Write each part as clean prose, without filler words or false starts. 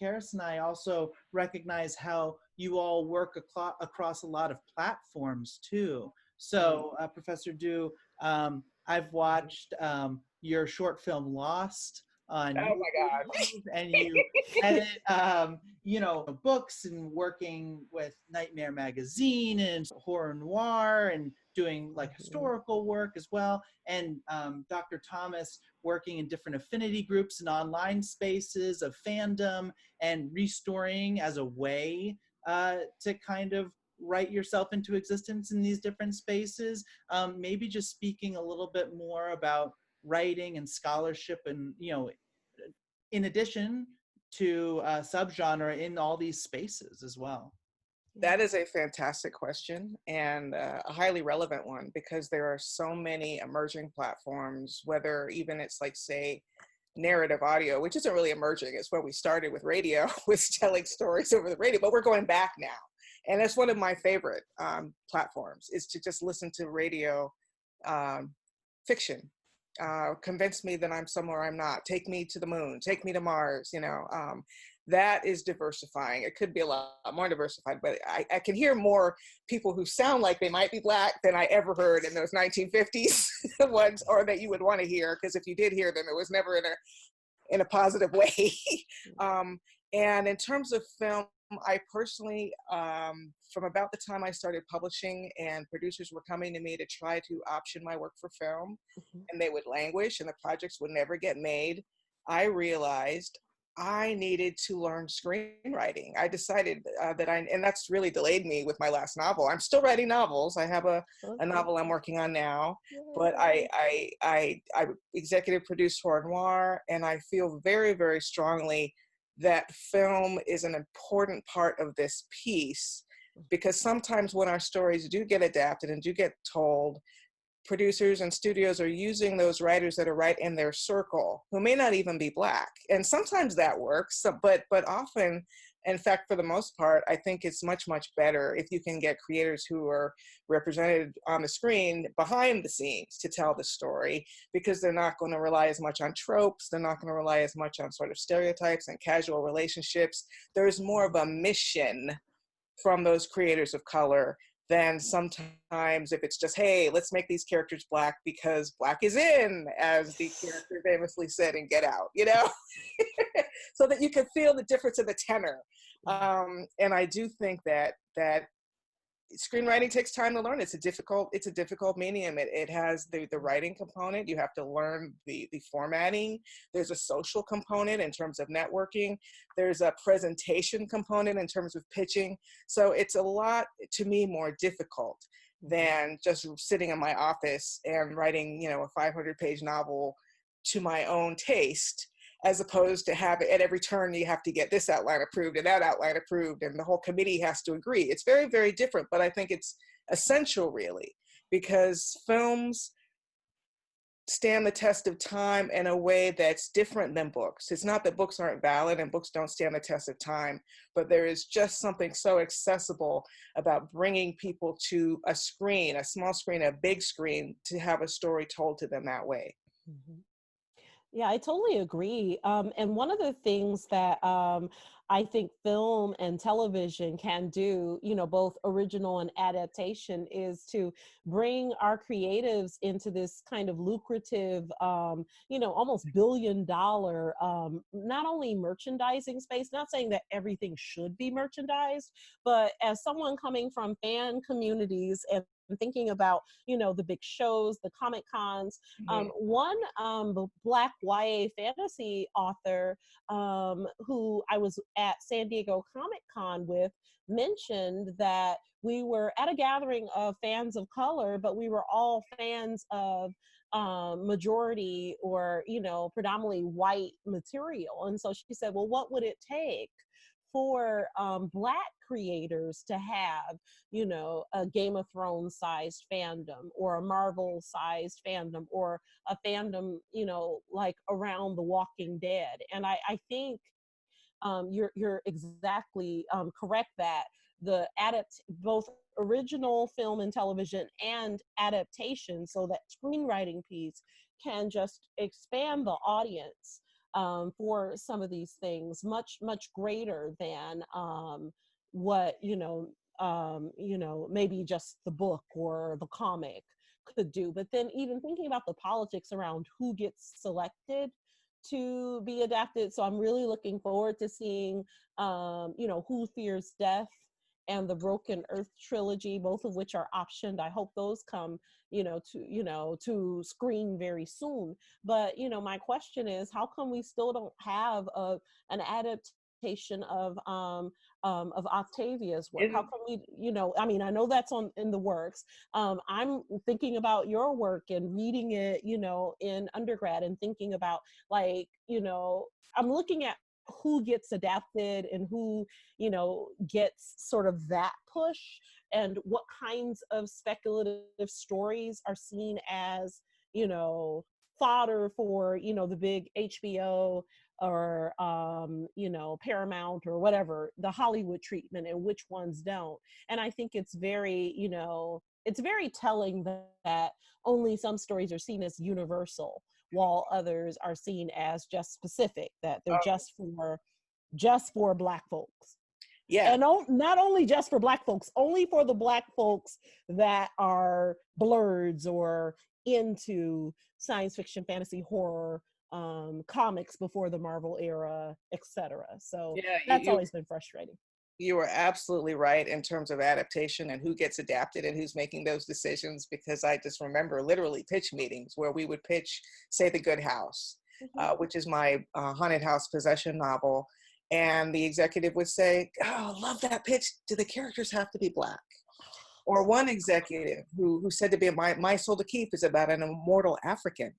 Karis and I also recognize how you all work across a lot of platforms too. So, Professor Due, I've watched your short film Lost on Oh my God. YouTube, and you edit, you know, books, and working with Nightmare Magazine and Horror Noire, and doing like historical work as well. And Dr. Thomas working in different affinity groups and online spaces of fandom, and restoring as a way to kind of write yourself into existence in these different spaces. Maybe just speaking a little bit more about writing and scholarship, and, you know, in addition to subgenre in all these spaces as well. That is a fantastic question, and a highly relevant one, because there are so many emerging platforms, whether even it's like, say, narrative audio, which isn't really emerging. It's where we started with radio, with telling stories over the radio, but we're going back now. And that's one of my favorite platforms, is to just listen to radio fiction. Convince me that I'm somewhere I'm not. Take me to the moon. Take me to Mars. You know, that is diversifying. It could be a lot more diversified, but I can hear more people who sound like they might be Black than I ever heard in those 1950s ones, or that you would want to hear, because if you did hear them, it was never in a positive way. And in terms of film, I personally, from about the time I started publishing and producers were coming to me to try to option my work for film, and they would languish and the projects would never get made, I realized I needed to learn screenwriting. I decided and that's really delayed me with my last novel. I'm still writing novels. I have a novel I'm working on now, but I executive produced Horror Noire, and I feel very, very strongly that film is an important part of this piece, because sometimes when our stories do get adapted and do get told, producers and studios are using those writers that are right in their circle, who may not even be Black. And sometimes that works, but often, in fact, for the most part, I think it's much, much better if you can get creators who are represented on the screen behind the scenes to tell the story, because they're not going to rely as much on tropes. They're not going to rely as much on sort of stereotypes and casual relationships. There's more of a mission from those creators of color than sometimes if it's just, hey, let's make these characters Black because Black is in, as the character famously said in Get Out, you know? So that you can feel the difference in the tenor. And I do think that screenwriting takes time to learn. It's a difficult medium. It has the writing component. You have to learn the formatting. There's a social component in terms of networking. There's a presentation component in terms of pitching. So it's a lot, to me, more difficult than just sitting in my office and writing, you know, a 500-page novel to my own taste, as opposed to have it at every turn, you have to get this outline approved and that outline approved, and the whole committee has to agree. It's very, very different, but I think it's essential, really, because films stand the test of time in a way that's different than books. It's not that books aren't valid and books don't stand the test of time, but there is just something so accessible about bringing people to a screen, a small screen, a big screen, to have a story told to them that way. Mm-hmm. Yeah, I totally agree. And one of the things that I think film and television can do, you know, both original and adaptation, is to bring our creatives into this kind of lucrative, you know, almost $1 billion, not only merchandising space, not saying that everything should be merchandised, but as someone coming from fan communities and thinking about, you know, the big shows, the Comic Cons. One Black YA fantasy author who I was at San Diego Comic Con with mentioned that we were at a gathering of fans of color, but we were all fans of majority or, you know, predominantly white material. And so she said, well, what would it take for Black creators to have, you know, a Game of Thrones sized fandom, or a Marvel sized fandom, or a fandom, you know, like around The Walking Dead? And I think you're exactly correct that both original film and television and adaptation, so that screenwriting piece can just expand the audience for some of these things, much, much greater than what, maybe just the book or the comic could do. But then even thinking about the politics around who gets selected to be adapted. So I'm really looking forward to seeing, Who Fears Death and the Broken Earth trilogy, both of which are optioned. I hope those come, to screen very soon. But, my question is, how come we still don't have an adaptation of Octavia's work? How come we, I know that's in the works. I'm thinking about your work and reading it, in undergrad, and thinking about, like, I'm looking at who gets adapted and who, gets sort of that push, and what kinds of speculative stories are seen as, fodder for, the big HBO or, Paramount or whatever, the Hollywood treatment, and which ones don't. And I think it's very, it's very telling that only some stories are seen as universal, while others are seen as just specific, that they're just for Black folks. Yeah. And not only just for Black folks, only for the Black folks that are blurs or into science fiction, fantasy, horror, comics before the Marvel era, etc. So that's always been frustrating. You are absolutely right in terms of adaptation and who gets adapted and who's making those decisions, because I just remember literally pitch meetings where we would pitch, say, The Good House, which is my haunted house possession novel. And the executive would say, "Oh, love that pitch. Do the characters have to be Black?" Or one executive who said to me, my Soul to Keep is about an immortal African.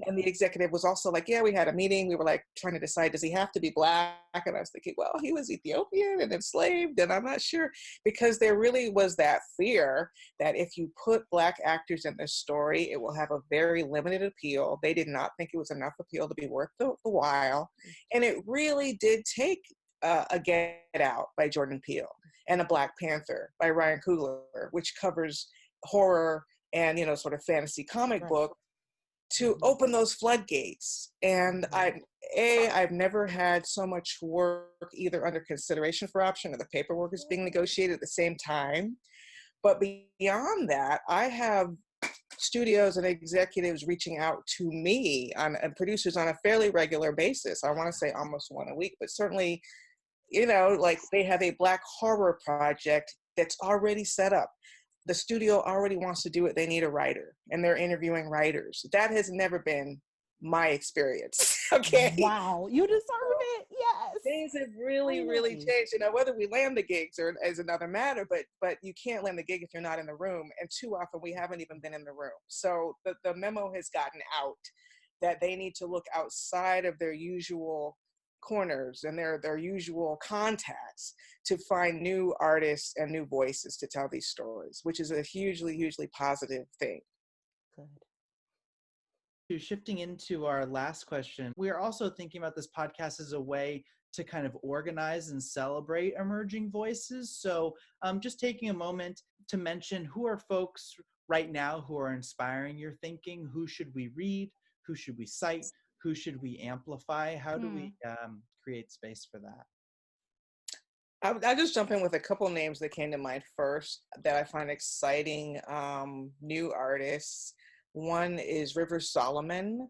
And the executive was also like, yeah, we had a meeting. We were like trying to decide, does he have to be Black? And I was thinking, well, he was Ethiopian and enslaved, and I'm not sure. Because there really was that fear that if you put Black actors in this story, it will have a very limited appeal. They did not think it was enough appeal to be worth the while. And it really did take a Get Out by Jordan Peele and a Black Panther by Ryan Coogler, which covers horror and, sort of fantasy comic book, to open those floodgates. And I've never had so much work either under consideration for option or the paperwork is being negotiated at the same time. But beyond that, I have studios and executives reaching out to me and producers on a fairly regular basis. I want to say almost one a week, but certainly, like they have a Black horror project that's already set up. The studio already wants to do it. They need a writer, and they're interviewing writers. That has never been my experience. Okay. Wow, you deserve it. Yes. Things have really, really changed. Whether we land the gigs is another matter, but you can't land the gig if you're not in the room. And too often we haven't even been in the room. So the memo has gotten out that they need to look outside of their usual corners and their usual contacts to find new artists and new voices to tell these stories, which is a hugely, hugely positive thing. Good. Shifting into our last question, we are also thinking about this podcast as a way to kind of organize and celebrate emerging voices. So just taking a moment to mention, who are folks right now who are inspiring your thinking? Who should we read? Who should we cite? Who should we amplify? How do we create space for that? I'll just jump in with a couple names that came to mind first that I find exciting new artists. One is River Solomon,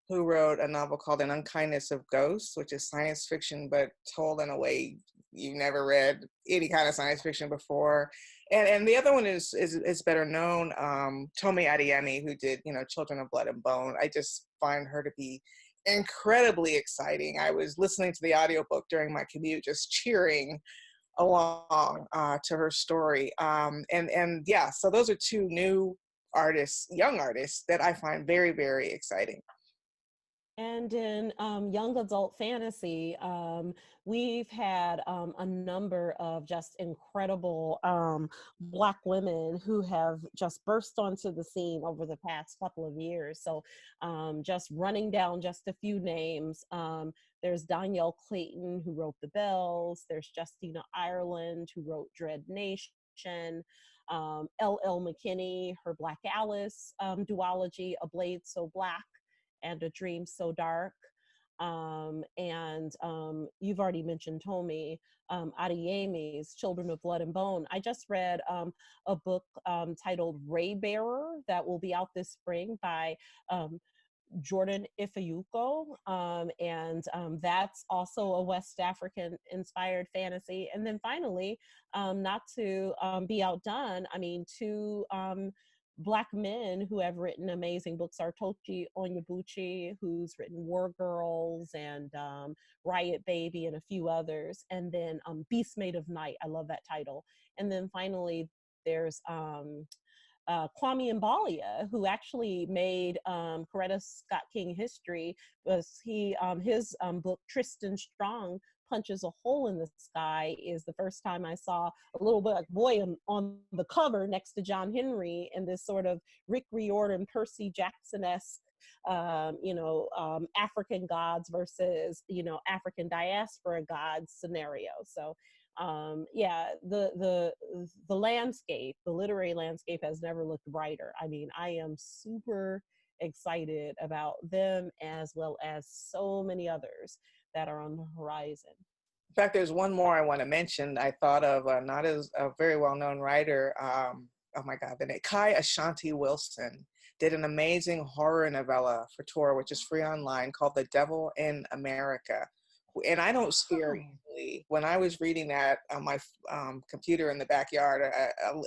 who wrote a novel called An Unkindness of Ghosts, which is science fiction, but told in a way you never read any kind of science fiction before. And the other one is better known, Tomi Adeyemi, who did, Children of Blood and Bone. I just find her to be incredibly exciting. I was listening to the audiobook during my commute, just cheering along to her story. So those are two new artists, young artists, that I find very, very exciting. And in young adult fantasy, we've had a number of just incredible Black women who have just burst onto the scene over the past couple of years. So just running down just a few names, there's Danielle Clayton, who wrote The Bells. There's Justina Ireland, who wrote Dread Nation. L.L. McKinney, her Black Alice duology, A Blade So Black and A Dream So Dark. And you've already mentioned Tomi Adeyemi's Children of Blood and Bone. I just read a book titled Ray Bearer that will be out this spring by Jordan Ifeyuko, and that's also a West African inspired fantasy. And then finally, not to be outdone, I mean, two Black men who have written amazing books are Tochi Onyebuchi, who's written War Girls and Riot Baby and a few others, and then Beast Made of Night. I love that title. And then finally, there's Kwame Mbalia, who actually made Coretta Scott King history, was his book Tristan Strong Punches a Hole in the Sky is the first time I saw a little bit like boy on the cover next to John Henry in this sort of Rick Riordan, Percy Jackson-esque African gods versus, African diaspora gods scenario. So the landscape, the literary landscape has never looked brighter. I mean, I am super excited about them as well as so many others that are on the horizon. In fact, there's one more I want to mention. I thought of not as a very well-known writer. Oh my God, the name Kai Ashanti Wilson did an amazing horror novella for Tor, which is free online, called The Devil in America. And I don't scare easily. When I was reading that on my computer in the backyard,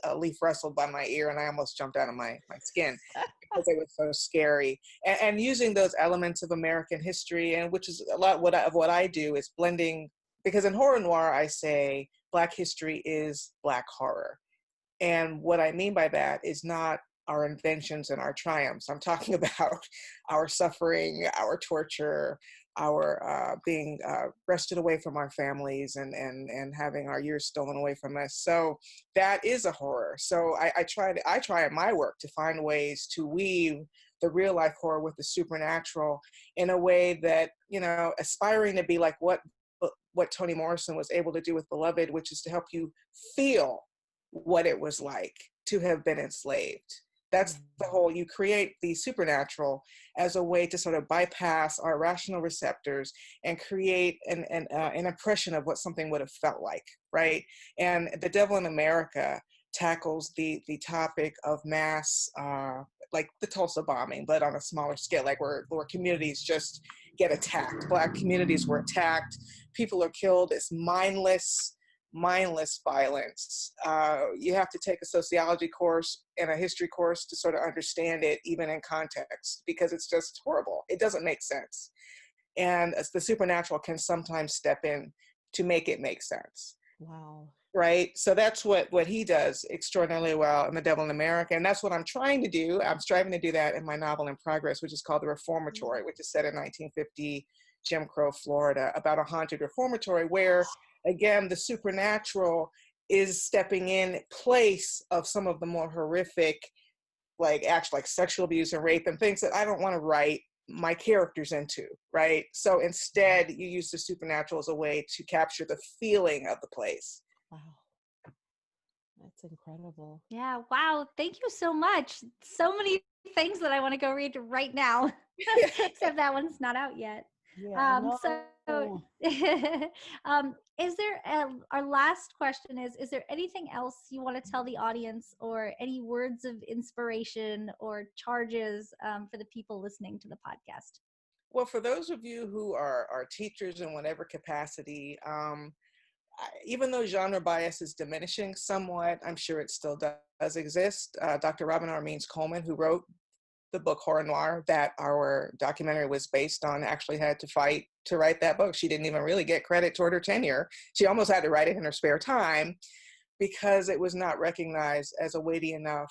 a leaf rustled by my ear and I almost jumped out of my skin because it was so scary. And using those elements of American history, and which is a lot of what I do, is blending, because in Horror Noire, I say Black history is Black horror. And what I mean by that is not our inventions and our triumphs. I'm talking about our suffering, our torture, our being wrested away from our families and having our years stolen away from us. So that is a horror. So I try in my work to find ways to weave the real life horror with the supernatural in a way that, aspiring to be like what Toni Morrison was able to do with Beloved, which is to help you feel what it was like to have been enslaved. That's the whole, you create the supernatural as a way to sort of bypass our rational receptors and create an impression of what something would have felt like, right? And The Devil in America tackles the topic of mass, like the Tulsa bombing, but on a smaller scale, like where communities just get attacked. Black communities were attacked, people are killed. It's mindless violence. You have to take a sociology course and a history course to sort of understand it, even in context, because it's just horrible. It doesn't make sense. And the supernatural can sometimes step in to make it make sense. Wow. Right? So that's what he does extraordinarily well in The Devil in America. And that's what I'm trying to do. I'm striving to do that in my novel in progress, which is called The Reformatory, which is set in 1950 Jim Crow, Florida, about a haunted reformatory where, again, the supernatural is stepping in place of some of the more horrific, like sexual abuse and rape and things that I don't want to write my characters into, right? So instead, you use the supernatural as a way to capture the feeling of the place. Wow. That's incredible. Yeah. Wow. Thank you so much. So many things that I want to go read right now, except that one's not out yet. Yeah, So is there our last question is there anything else you want to tell the audience, or any words of inspiration or charges for the people listening to the podcast? Well, for those of you who are teachers in whatever capacity, even though genre bias is diminishing somewhat, I'm sure it still does exist. Dr. Robin R. Means Coleman, who wrote the book Horror Noire that our documentary was based on, actually had to fight to write that book. She didn't even really get credit toward her tenure. She almost had to write it in her spare time because it was not recognized as a weighty enough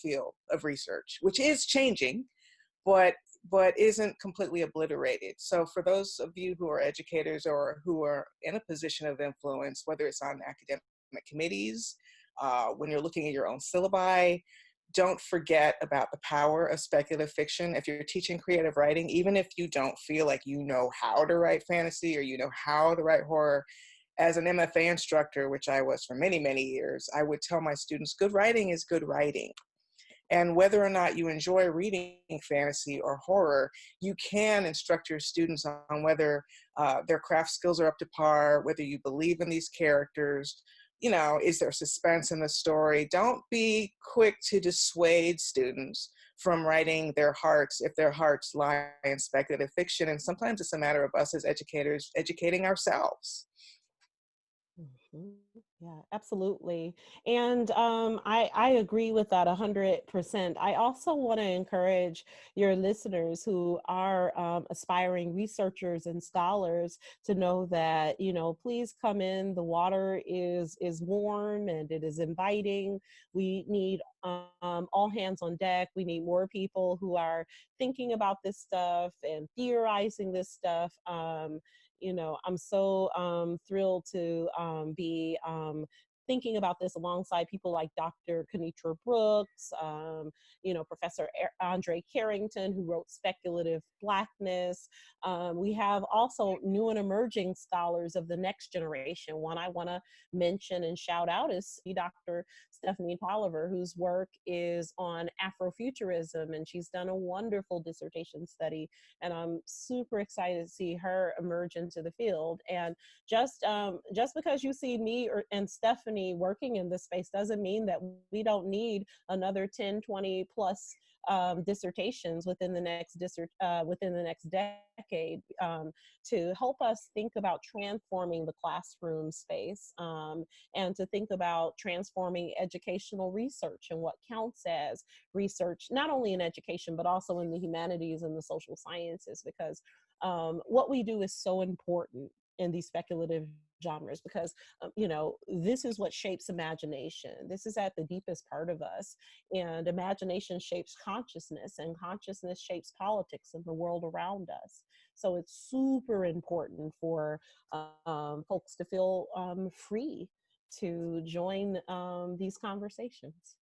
field of research, which is changing, but isn't completely obliterated. So for those of you who are educators or who are in a position of influence, whether it's on academic committees, when you're looking at your own syllabi, don't forget about the power of speculative fiction. If you're teaching creative writing, even if you don't feel like you know how to write fantasy or you know how to write horror, as an MFA instructor, which I was for many, many years, I would tell my students, good writing is good writing. And whether or not you enjoy reading fantasy or horror, you can instruct your students on whether their craft skills are up to par, whether you believe in these characters, you know, is there suspense in the story? Don't be quick to dissuade students from writing their hearts if their hearts lie in speculative fiction. And sometimes it's a matter of us as educators educating ourselves. Mhm. Yeah, absolutely. And I agree with that 100%. I also want to encourage your listeners who are aspiring researchers and scholars to know that, you know, please come in. The water is warm and it is inviting. We need all hands on deck. We need more people who are thinking about this stuff and theorizing this stuff. You know, I'm so thrilled to be thinking about this alongside people like Dr. Kenitra Brooks, you know, Professor Andre Carrington, who wrote Speculative Blackness. We have also new and emerging scholars of the next generation. One I want to mention and shout out is Dr. Stephanie Tolliver, whose work is on Afrofuturism, and she's done a wonderful dissertation study, and I'm super excited to see her emerge into the field. And just because you see me and Stephanie working in this space doesn't mean that we don't need another 10, 20 plus dissertations within the next decade to help us think about transforming the classroom space and to think about transforming educational research and what counts as research, not only in education, but also in the humanities and the social sciences, because what we do is so important in these speculative genres, because you know, this is what shapes imagination. This is at the deepest part of us, and imagination shapes consciousness, and consciousness shapes politics and the world around us. So it's super important for folks to feel free to join these conversations.